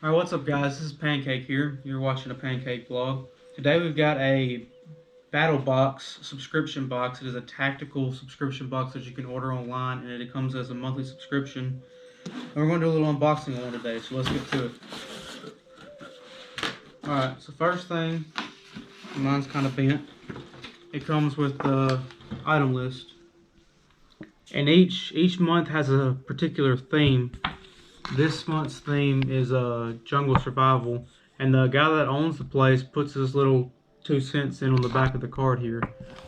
Alright, what's up guys? This is Pancake here. You're watching a Pancake vlog. Today we've got a BattleBox subscription box. It is a tactical subscription box that you can order online, and it comes as a monthly subscription. And we're going to do a little unboxing on it today, so let's get to it. Alright, so first thing, mine's kind of bent. It comes with the item list. And each month has a particular theme. This month's theme is jungle survival, and the guy that owns the place puts his little 2 cents in on the back of the card here.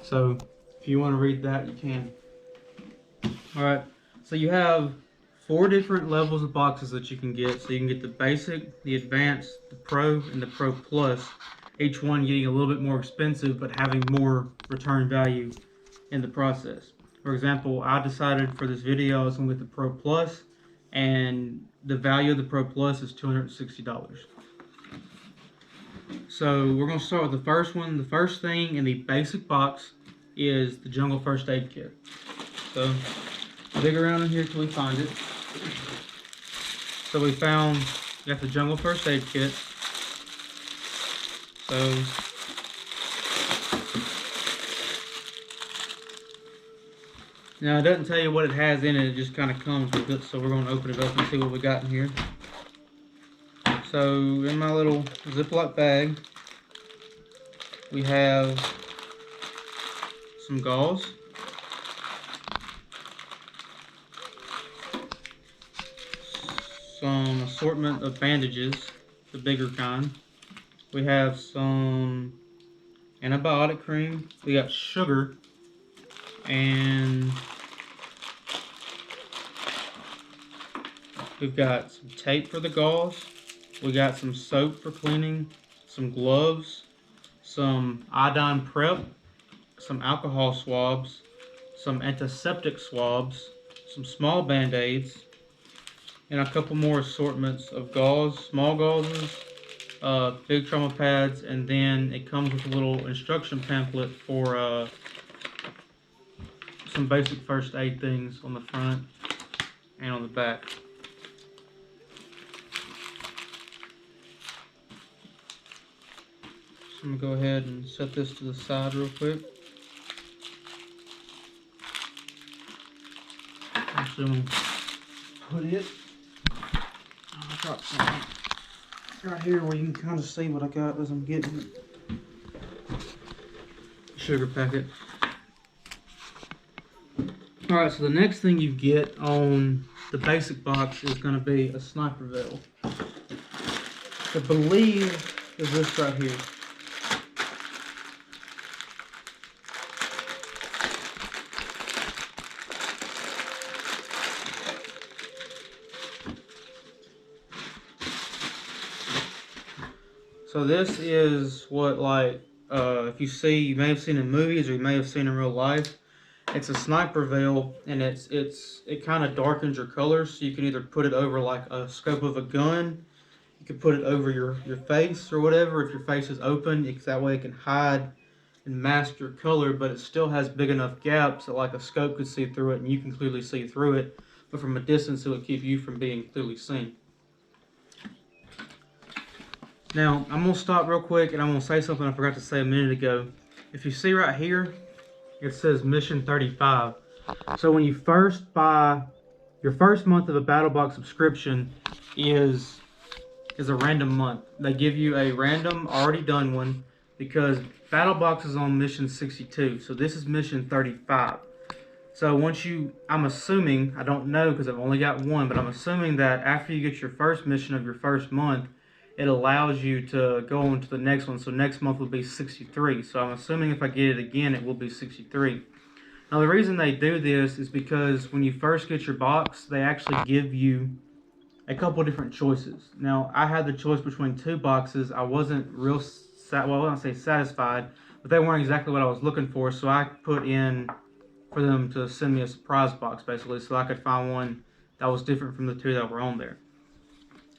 So if you want to read that, you can. Alright, so you have 4 different levels of boxes that you can get. So you can get the basic, the advanced, the pro, and the pro plus. Each one getting a little bit more expensive, but having more return value in the process. For example, I decided for this video I was going to get the pro plus, and the value of the Pro Plus is $260. So we're going to start with the first one. The first thing in the basic box is the Jungle First Aid Kit. So dig around in here till we find it. So we got the Jungle First Aid Kit. So now it doesn't tell you what it has in it, it just kind of comes with it, so we're going to open it up and see what we got in here. So in my little Ziploc bag, we have some gauze, some assortment of bandages, the bigger kind. We have some antibiotic cream, we got sugar, and we've got some tape for the gauze, we got some soap for cleaning, some gloves, some iodine prep, some alcohol swabs, some antiseptic swabs, some small band-aids, and a couple more assortments of gauze, small gauzes, big trauma pads, and then it comes with a little instruction pamphlet for some basic first aid things on the front and on the back. So I'm going to go ahead and set this to the side real quick. Actually, I'm going to put it, I'll drop some right here where you can kind of see what I got as I'm getting it. Sugar packet. Alright, so the next thing you get on the basic box is going to be a sniper veil. I believe is this right here. So this is what, like, if you see, you may have seen in movies or you may have seen in real life. It's a sniper veil, and it kind of darkens your colors, so you can either put it over like a scope of a gun, you can put it over your face or whatever. If your face is open, that way it can hide and mask your color, but it still has big enough gaps that like a scope could see through it and you can clearly see through it, but from a distance it would keep you from being clearly seen. Now, I'm going to stop real quick and I'm going to say something I forgot to say a minute ago. If you see right here, it says Mission 35. So when you first buy, your first month of a BattleBox subscription is a random month. They give you a random, already done one, because BattleBox is on Mission 62. So this is Mission 35. So I'm assuming, I don't know because I've only got one, but I'm assuming that after you get your first mission of your first month, it allows you to go on to the next one. So next month will be 63. So I'm assuming if I get it again, it will be 63. Now the reason they do this is because when you first get your box, they actually give you a couple different choices. Now I had the choice between 2 boxes. I wasn't well, I wouldn't say satisfied, but they weren't exactly what I was looking for. So I put in for them to send me a surprise box basically, so I could find one that was different from the 2 that were on there.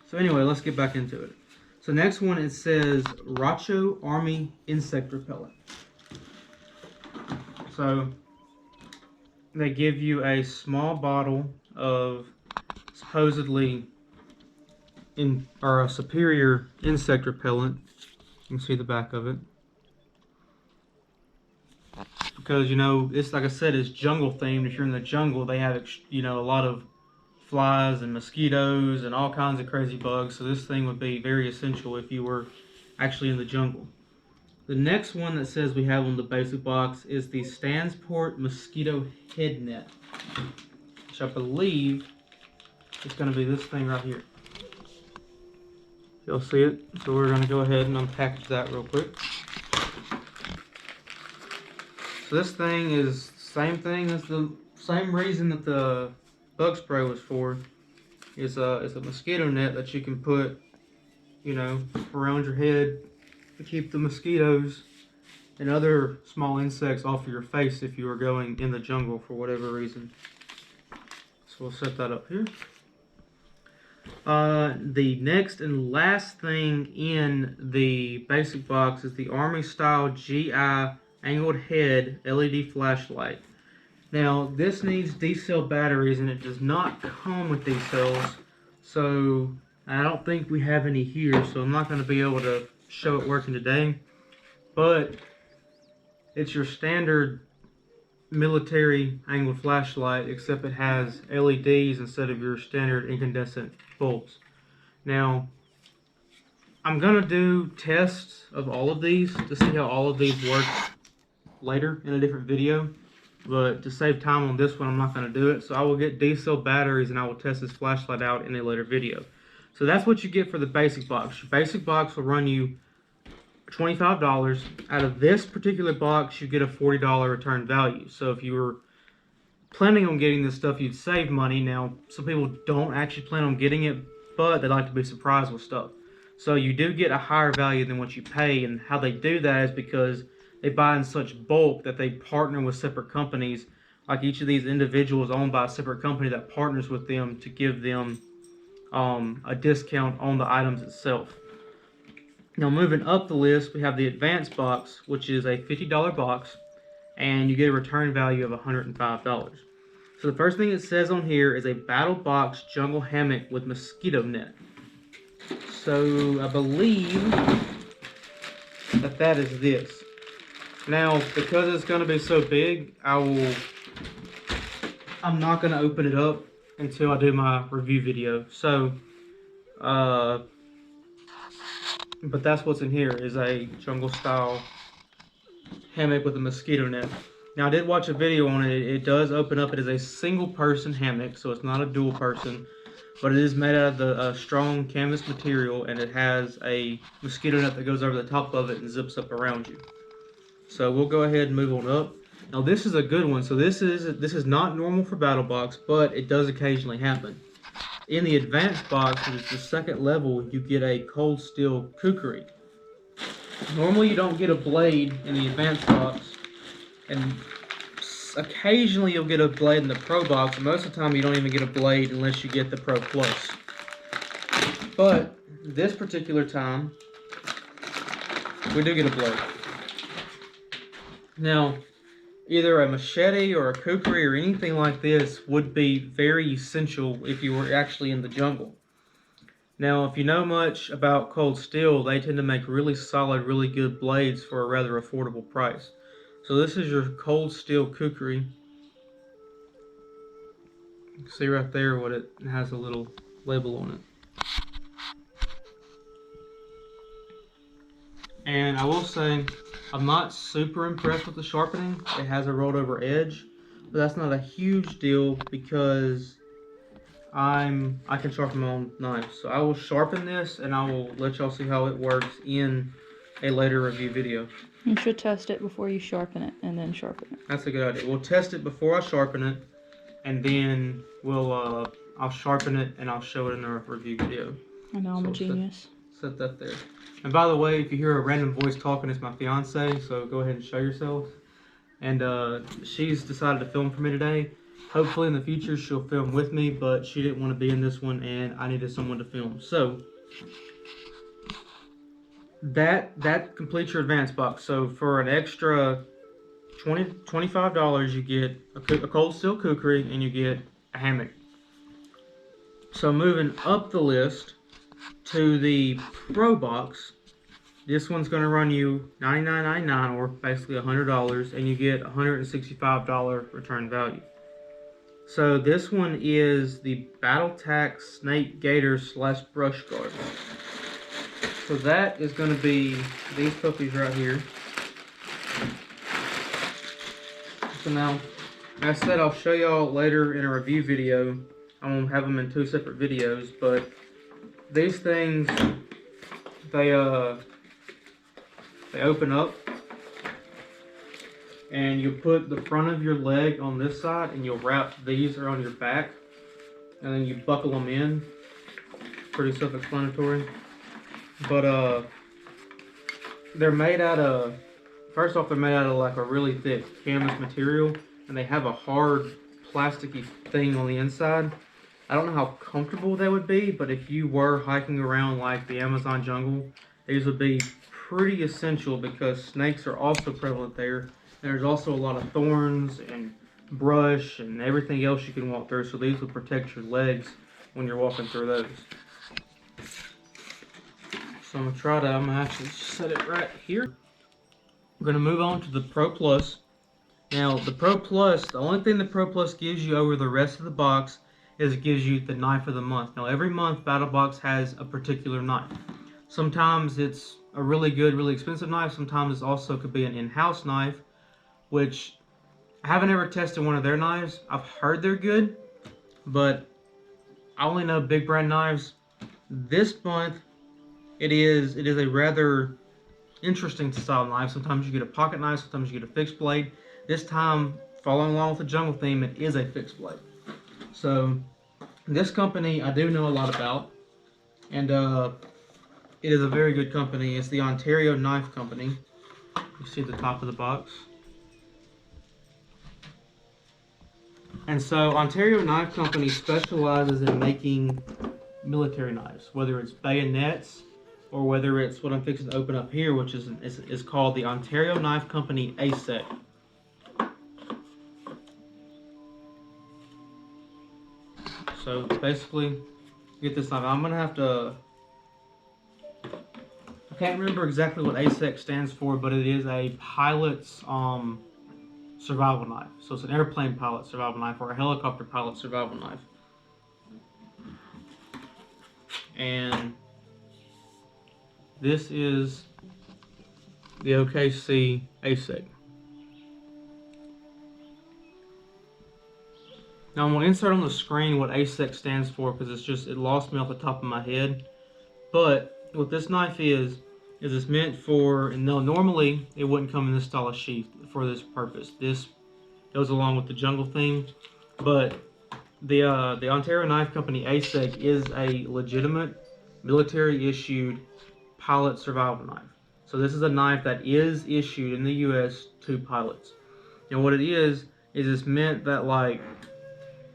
So anyway, let's get back into it. So next one, it says Racho Army Insect Repellent. So they give you a small bottle of supposedly or a superior insect repellent. You can see the back of it. Because, you know, it's like I said, it's jungle themed. If you're in the jungle, they have, you know, a lot of flies and mosquitoes and all kinds of crazy bugs. So this thing would be very essential if you were actually in the jungle. The next one that says we have on the basic box is the Stansport Mosquito Head Net, which I believe is going to be this thing right here. You'll see it. So we're going to go ahead and unpackage that real quick. So this thing is the same thing as the same reason that the bug spray was for. It's a mosquito net that you can put, you know, around your head to keep the mosquitoes and other small insects off of your face if you are going in the jungle for whatever reason. So we'll set that up here. The next and last thing in the basic box is the Army Style GI Angled Head LED Flashlight. Now, this needs D-cell batteries, and it does not come with these cells, so I don't think we have any here, so I'm not going to be able to show it working today. But it's your standard military angled flashlight, except it has LEDs instead of your standard incandescent bulbs. Now, I'm going to do tests of all of these to see how all of these work later in a different video. But to save time on this one, I'm not going to do it. So I will get D-cell batteries and I will test this flashlight out in a later video. So that's what you get for the basic box. Your basic box will run you $25. Out of this particular box, you get a $40 return value. So if you were planning on getting this stuff, you'd save money. Now, some people don't actually plan on getting it, but they like to be surprised with stuff. So you do get a higher value than what you pay, and how they do that is because they buy in such bulk that they partner with separate companies. Like each of these individuals owned by a separate company that partners with them to give them a discount on the items itself. Now moving up the list, we have the Advanced Box, which is a $50 box, and you get a return value of $105. So the first thing it says on here is a BattleBox Jungle Hammock with Mosquito Net. So I believe that is this. Now, because it's going to be so big, I'm not going to open it up until I do my review video. So, but that's what's in here, is a jungle style hammock with a mosquito net. Now, I did watch a video on it. It does open up. It is a single person hammock, so it's not a dual person, but it is made out of the strong canvas material, and it has a mosquito net that goes over the top of it and zips up around you. So we'll go ahead and move on up. Now this is a good one. So this is not normal for BattleBox, but it does occasionally happen. In the Advanced Box, which is the second level, you get a cold steel kukri. Normally you don't get a blade in the Advanced Box, and occasionally you'll get a blade in the Pro Box, and most of the time you don't even get a blade unless you get the Pro Plus. But this particular time, we do get a blade. Now, either a machete or a kukri or anything like this would be very essential if you were actually in the jungle. Now, if you know much about cold steel, they tend to make really solid, really good blades for a rather affordable price. So this is your cold steel kukri. You can see right there what it has, a little label on it. And I will say, I'm not super impressed with the sharpening. It has a rolled over edge, but that's not a huge deal because I can sharpen my own knife. So I will sharpen this and I will let y'all see how it works in a later review video. You should test it before you sharpen it and then sharpen it. That's a good idea. We'll test it before I sharpen it, and then I'll sharpen it and I'll show it in the review video. I know, I'm a genius. Set that there. And by the way, if you hear a random voice talking, it's my fiance, so go ahead and show yourself. And she's decided to film for me today. Hopefully in the future she'll film with me, but she didn't want to be in this one and I needed someone to film. So that completes your Advanced Box. So for an extra $25, you get a cold steel kukri and you get a hammock. So moving up the list, to the Pro Box, this one's going to run you $99.99 or basically $100, and you get $165 return value. So this one is the BattleBox Snake Gator / Brush Guard. So that is going to be these puppies right here. So now, as I said, I'll show y'all later in a review video. I'm going to have them in 2 separate videos, but these things, they open up, and you put the front of your leg on this side, and you'll wrap these around your back, and then you buckle them in. Pretty self-explanatory. But they're made out of, first off, they're made out of like a really thick canvas material, and they have a hard plasticky thing on the inside. I don't know how comfortable they would be, but if you were hiking around like the Amazon jungle, these would be pretty essential because snakes are also prevalent there. And there's also a lot of thorns and brush and everything else you can walk through, so these will protect your legs when you're walking through those. So I'm gonna actually set it right here. We're gonna move on to the Pro Plus. Now the Pro Plus, the only thing the Pro Plus gives you over the rest of the box is it gives you the knife of the month. Now every month BattleBox has a particular knife. Sometimes it's a really good, really expensive knife. Sometimes it also could be an in-house knife, which I haven't ever tested one of their knives. I've heard they're good, but I only know big brand knives. This month, it is a rather interesting style knife. Sometimes you get a pocket knife, sometimes you get a fixed blade. This time, following along with the jungle theme, it is a fixed blade. So, this company I do know a lot about, and it is a very good company. It's the Ontario Knife Company. You see at the top of the box. And so Ontario Knife Company specializes in making military knives, whether it's bayonets or whether it's what I'm fixing to open up here, which is called the Ontario Knife Company ASEC. So basically, get this knife. I'm gonna have to. I can't remember exactly what ASEC stands for, but it is a pilot's survival knife. So it's an airplane pilot survival knife or a helicopter pilot survival knife. And this is the OKC ASEC. Now I'm going to insert on the screen what ASEC stands for because it lost me off the top of my head. But what this knife is it's meant for, and no, normally it wouldn't come in this style of sheath for this purpose. This goes along with the jungle theme, but the Ontario Knife Company ASEC is a legitimate military issued pilot survival knife. So this is a knife that is issued in the US to pilots. And what it is it's meant that, like,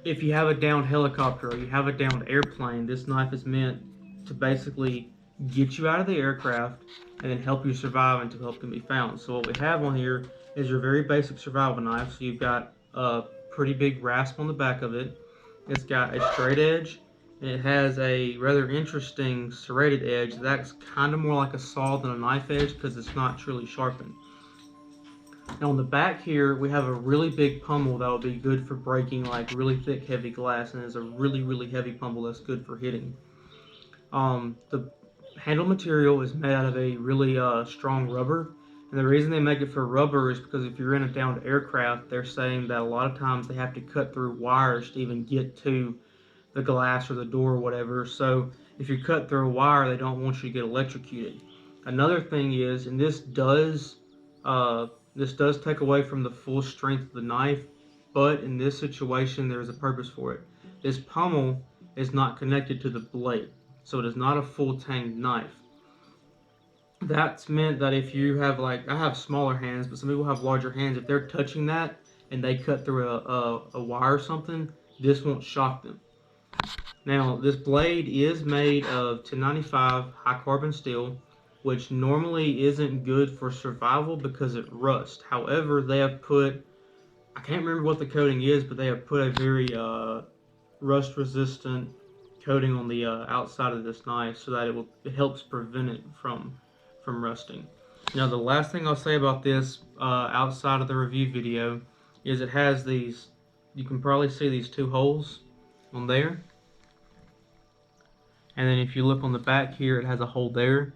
if you have a downed helicopter or you have a downed airplane, this knife is meant to basically get you out of the aircraft and then help you survive until help can be found. So what we have on here is your very basic survival knife. So you've got a pretty big rasp on the back of it. It's got a straight edge, and it has a rather interesting serrated edge. That's kind of more like a saw than a knife edge because it's not truly sharpened. Now on the back here, we have a really big pummel that will be good for breaking like really thick, heavy glass, and it's a really, really heavy pummel that's good for hitting. The handle material is made out of a really strong rubber, and the reason they make it for rubber is because if you're in a downed aircraft, they're saying that a lot of times they have to cut through wires to even get to the glass or the door or whatever. So if you cut through a wire, they don't want you to get electrocuted. Another thing is, and this does take away from the full strength of the knife, but in this situation there's a purpose for it. This pummel is not connected to the blade, so it is not a full tanged knife. That's meant that if you have, like, I have smaller hands, but some people have larger hands, if they're touching that and they cut through a wire or something, this won't shock them. Now, this blade is made of 1095 high carbon steel, which normally isn't good for survival because it rusts. However, they have put, I can't remember what the coating is, but they have put a very rust resistant coating on the outside of this knife so that it helps prevent it from rusting. Now the last thing I'll say about this outside of the review video is it has these, you can probably see these two holes on there, and then if you look on the back here, it has a hole there.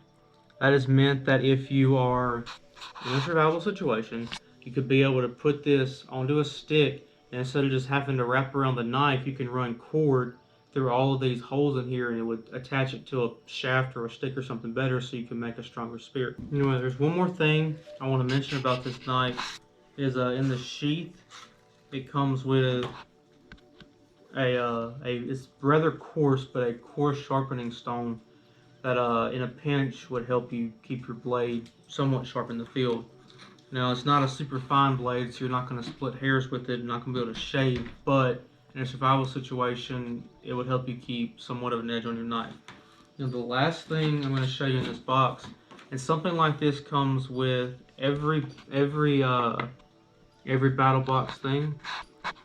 That is meant that if you are in a survival situation, you could be able to put this onto a stick, and instead of just having to wrap around the knife, you can run cord through all of these holes in here, and it would attach it to a shaft or a stick or something better, so you can make a stronger spear. Anyway, there's one more thing I want to mention about this knife is in the sheath it comes with it's rather coarse, but a coarse sharpening stone that in a pinch would help you keep your blade somewhat sharp in the field. Now it's not a super fine blade, so you're not going to split hairs with it, not going to be able to shave, but in a survival situation, it would help you keep somewhat of an edge on your knife. Now the last thing I'm going to show you in this box, and something like this comes with every BattleBox thing.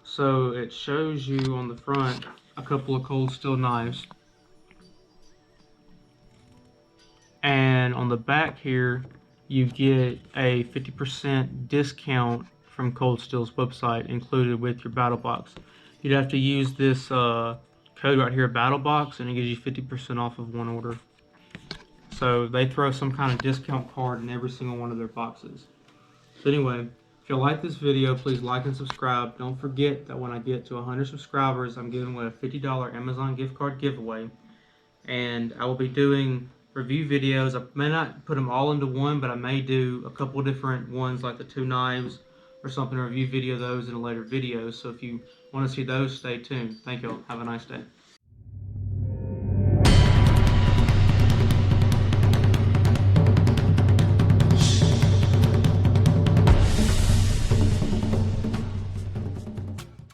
So it shows you on the front a couple of cold steel knives, and on the back here you get a 50% discount from Cold Steel's website included with your BattleBox. You'd have to use this code right here, BattleBox, and it gives you 50% off of one order. So they throw some kind of discount card in every single one of their boxes. So anyway, if you like this video, please like and subscribe. Don't forget that when I get to 100 subscribers, I'm giving away a $50 Amazon gift card giveaway. And I will be doing review videos. I may not put them all into one, but I may do a couple different ones like the two knives or something, review video those in a later video. So if you want to see those, stay tuned. Thank you all. Have a nice day.